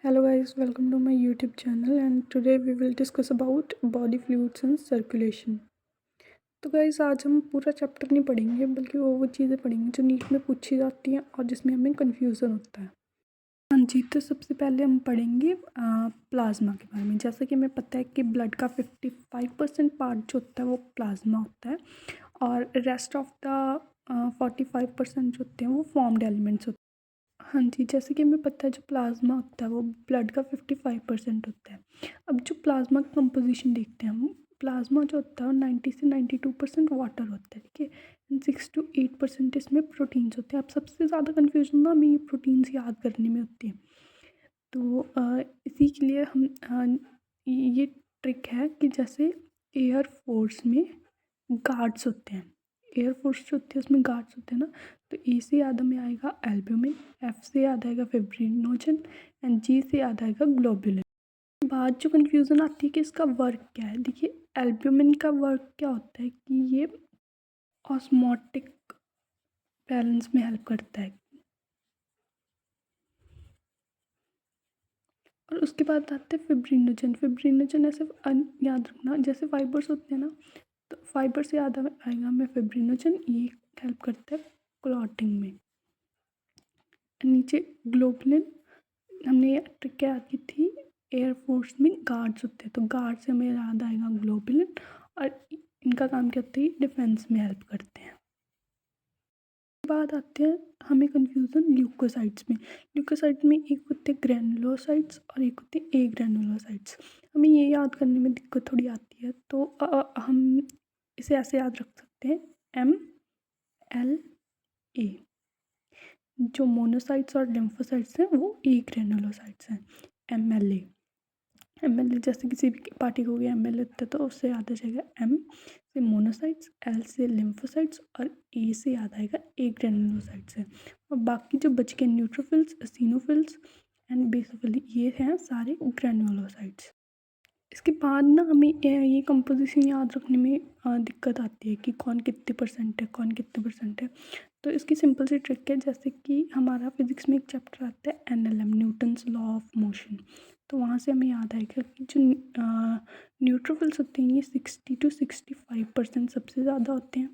Hello guys, welcome to my YouTube channel and today we will discuss about body fluids and circulation। तो guys आज हम पूरा chapter नहीं पढ़ेंगे बल्कि वो चीज़ें पढ़ेंगे जो नीट में पूछी जाती हैं और जिसमें हमें कन्फ्यूज़न होता है। हाँ जी, तो सबसे पहले हम पढ़ेंगे प्लाज्मा के बारे में। जैसा कि हमें पता है कि ब्लड का 55% पार्ट जो होता है वो प्लाज्मा होता है और रेस्ट ऑफ द 45% जो होते हैं वो फॉर्म्ड एलिमेंट्स होते हैं। हाँ जी, जैसे कि हमें पता है जो प्लाज़्मा होता है वो ब्लड का 55% होता है। अब जो प्लाज़्मा की कंपोज़िशन देखते हैं हम, प्लाज़्मा जो होता है वो 90 से 92% वाटर होता है, ठीक है? एंड 6 to 8% इसमें प्रोटीन्स होते हैं। अब सबसे ज़्यादा कन्फ्यूज़न ना हमें ये प्रोटीन्स याद करने में होती है। तो इसी के लिए हम ये ट्रिक है कि जैसे एयर फोर्स में गार्ड्स होते हैं, एयर फोर्स जो होती है उसमें गार्ड्स होते हैं ना, तो ए से याद हमें आएगा एल्ब्यूमिन, एफ से याद आएगा फिब्रिनोजन एंड जी से याद आएगा ग्लोबुलिन। बाद जो कन्फ्यूज़न आती है कि इसका वर्क क्या है, देखिए एल्ब्यूमिन का वर्क क्या होता है कि ये ऑस्मोटिक बैलेंस में हेल्प करता है। और उसके बाद आते हैं फिब्रिनोजन। फिब्रिनोजन ऐसे याद रखना, जैसे फाइबर्स होते हैं ना, तो फाइबर से याद आएगा हमें फिब्रिनोजन, ये हेल्प करता है क्लॉटिंग में। नीचे ग्लोबुलिन, हमने ये ट्रिक क्या याद की थी, एयरफोर्स में गार्ड्स होते हैं तो गार्ड से हमें याद आएगा ग्लोबुलिन और इनका काम क्या होता है, डिफेंस में हेल्प करते हैं। बाद आते हैं हमें कन्फ्यूज़न ल्यूकोसाइट्स में। ल्यूकोसाइट में एक होते हैं ग्रैनुलोसाइट्स और एक होते हैं ए ग्रैनुलोसाइट्स। हमें ये याद करने में दिक्कत थोड़ी आती है, तो हम इसे ऐसे याद रख सकते हैं MLA। जो मोनोसाइट्स और लिम्फोसाइट्स हैं वो ए ग्रैनुलोसाइट्स हैं। MLA जैसे किसी भी पार्टी को भी MLA होता है तो उससे याद आ जाएगा M से मोनोसाइट्स, L से लिम्फोसाइट्स और A से याद आएगा ए ग्रैनुलोसाइट्स है। और बाकी जो बच के न्यूट्रोफिल्स, एसिनोफिल्स एंड बेसोफिल ये हैं सारे ग्रैनुलोसाइट्स। इसके बाद ना हमें ये कंपोजिशन याद रखने में दिक्कत आती है कि कौन कितने परसेंट है, कौन कितने परसेंट है। तो इसकी सिंपल सी ट्रिक है, जैसे कि हमारा फिजिक्स में एक चैप्टर आता है NLM, Newton's law of motion. तो वहाँ से हमें याद आएगा कि जो न्यूट्रोफिल्स होते हैं ये 60 to 65% सबसे ज़्यादा होते हैं।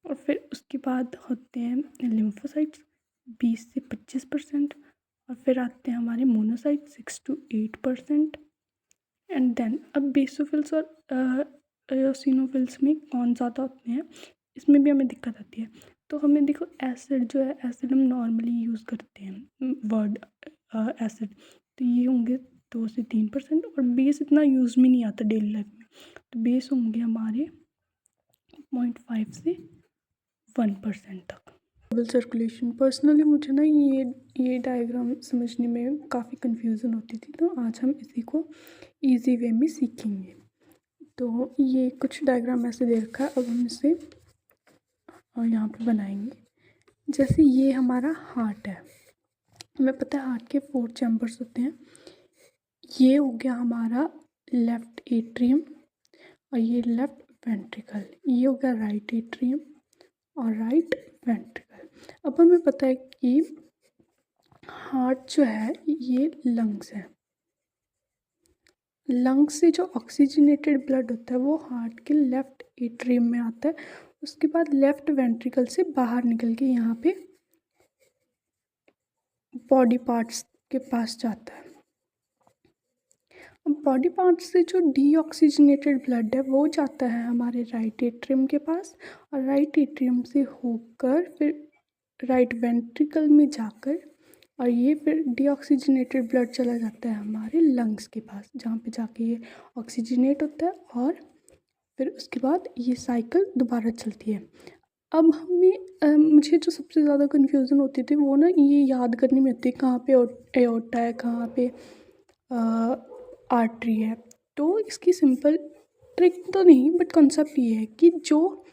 और फिर उसके बाद होते हैं लिम्फोसाइट्स 20 से 25%। और फिर आते हैं हमारे मोनोसाइट 6 to 8%। एंड देन अब बेसोफिल्स और एओसिनोफिल्स में कौन ज़्यादा होते हैं, इसमें भी हमें दिक्कत आती है। तो हमें देखो एसिड जो है, एसिड हम नॉर्मली यूज़ करते हैं वर्ड एसिड, तो ये होंगे 2 से 3%। और बेस इतना यूज़ में नहीं आता डेली लाइफ में, तो बेस होंगे हमारे 0.5 से 1% तक। डबल सर्कुलेशन, पर्सनली मुझे ना ये डायग्राम समझने में काफ़ी कन्फ्यूज़न होती थी, तो आज हम इसी को इजी वे में सीखेंगे। तो ये कुछ डायग्राम ऐसे दे रखा है, अब हम इसे यहाँ पे बनाएंगे। जैसे ये हमारा हार्ट है, हमें पता है हार्ट के 4 चैम्बर्स होते हैं। ये हो गया हमारा लेफ़्ट एट्रियम और ये लेफ़्ट वेंट्रिकल, ये हो गया राइट एट्रियम और राइट वेंट्रिकल। अब हमें पता है कि हार्ट जो है ये लंग्स है, लंग्स से जो ऑक्सीजनेटेड ब्लड होता है वो हार्ट के लेफ़्ट एट्रियम में आता है, उसके बाद लेफ़्ट वेंट्रिकल से बाहर निकल के यहाँ पे बॉडी पार्ट्स के पास जाता है। अब बॉडी पार्ट्स से जो डीऑक्सीजनेटेड ब्लड है वो जाता है हमारे राइट एट्रियम के पास, और राइट एट्रियम से होकर फिर राइट वेंट्रिकल में जाकर, और ये फिर डीऑक्सीजनेटेड ब्लड चला जाता है हमारे लंग्स के पास, जहाँ पे जाके ये ऑक्सीजनेट होता है और फिर उसके बाद ये साइकिल दोबारा चलती है। अब हमें मुझे जो सबसे ज़्यादा कन्फ्यूज़न होती थी वो ना ये याद करने में होती है कहाँ पे एओर्टा है, कहाँ पे आर्टरी है। तो इसकी सिंपल ट्रिक तो नहीं बट कॉन्सेप्ट ये है कि जो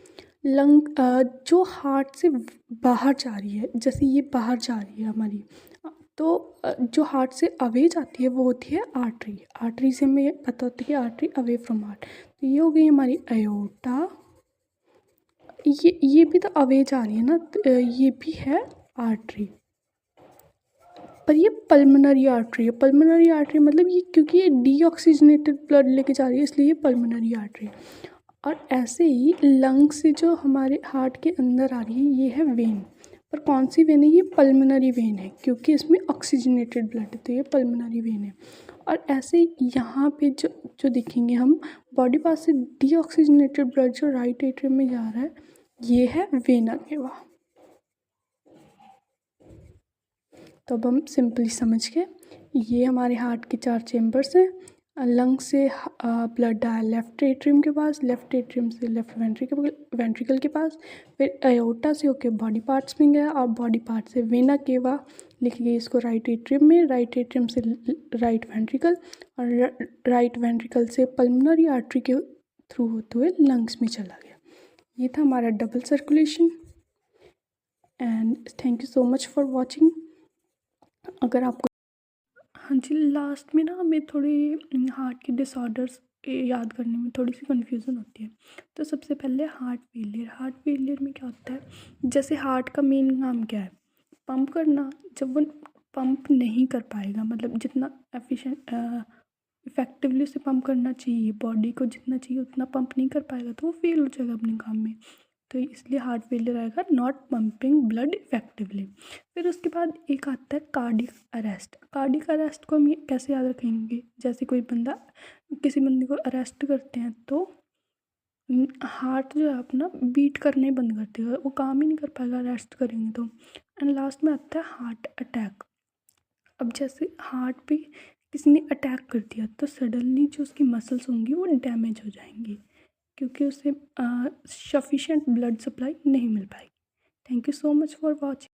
हार्ट से बाहर जा रही है, जैसे ये बाहर जा रही है हमारी, तो जो हार्ट से अवे जाती है वो होती है आर्टरी। आर्टरी से हमें पता होता है कि आर्टरी अवे फ्रॉम हार्ट। तो ये हो गई हमारी एओर्टा, ये भी तो अवे जा रही है ना, तो ये भी है आर्टरी। पर ये पल्मोनरी आर्टरी है। पल्मोनरी आर्टरी मतलब ये, क्योंकि ये डीऑक्सीजनेटेड ब्लड लेके जा रही है इसलिए ये पल्मोनरी आर्टरी है। और ऐसे ही लंग से जो हमारे हार्ट के अंदर आ रही है ये है वेन। पर कौन सी वेन है? ये पल्मोनरी वेन है, क्योंकि इसमें ऑक्सीजनेटेड ब्लड है तो ये पल्मोनरी वेन है। और ऐसे यहाँ पे जो जो देखेंगे हम, बॉडी पार्ट से डीऑक्सीजनेटेड ब्लड जो राइट एट्रियम में जा रहा है ये है वेना केवा। तो अब हम सिंपली समझ गए, ये हमारे हार्ट के 4 चेम्बर्स हैं। लंग से ब्लड आया लेफ्ट एट्रियम के पास, लेफ्ट एट्रियम से लेफ्ट वेंट्रिकल के पास, फिर एओर्टा से होके बॉडी पार्ट्स में गया और बॉडी पार्ट से वेना केवा लिख गई इसको राइट एट्रियम में, राइट एट्रियम से राइट वेंट्रिकल और राइट वेंट्रिकल से पल्मोनरी आर्टरी के थ्रू होते हुए लंग्स में चला गया। ये था हमारा double circulation. And thank you so much for watching. अगर आपको, हाँ जी, लास्ट में ना हमें थोड़ी हार्ट के डिसऑर्डर्स याद करने में थोड़ी सी कन्फ्यूज़न होती है। तो सबसे पहले हार्ट फेलियर। हार्ट फेलियर में क्या होता है, जैसे हार्ट का मेन काम क्या है? पंप करना। जब वो पंप नहीं कर पाएगा, मतलब जितना इफ़ेक्टिवली उसे पंप करना चाहिए, बॉडी को जितना चाहिए उतना पंप नहीं कर पाएगा तो वो फेल हो जाएगा अपने काम में। तो इसलिए हार्ट फेलियर आएगा, नॉट पंपिंग ब्लड इफेक्टिवली। फिर उसके बाद एक आता है कार्डिक अरेस्ट। कार्डिक अरेस्ट को हम ये कैसे याद रखेंगे? जैसे कोई बंदा, किसी बंदे को अरेस्ट करते हैं तो हार्ट जो है अपना बीट करने बंद कर देगा, वो काम ही नहीं कर पाएगा अरेस्ट करेंगे तो। एंड लास्ट में आता है हार्ट अटैक। अब जैसे हार्ट पे किसी ने अटैक कर दिया तो सडनली जो उसकी मसल्स होंगी वो डैमेज हो जाएंगी, क्योंकि उसे सफिशेंट ब्लड सप्लाई नहीं मिल पाएगी। Thank you so much for watching.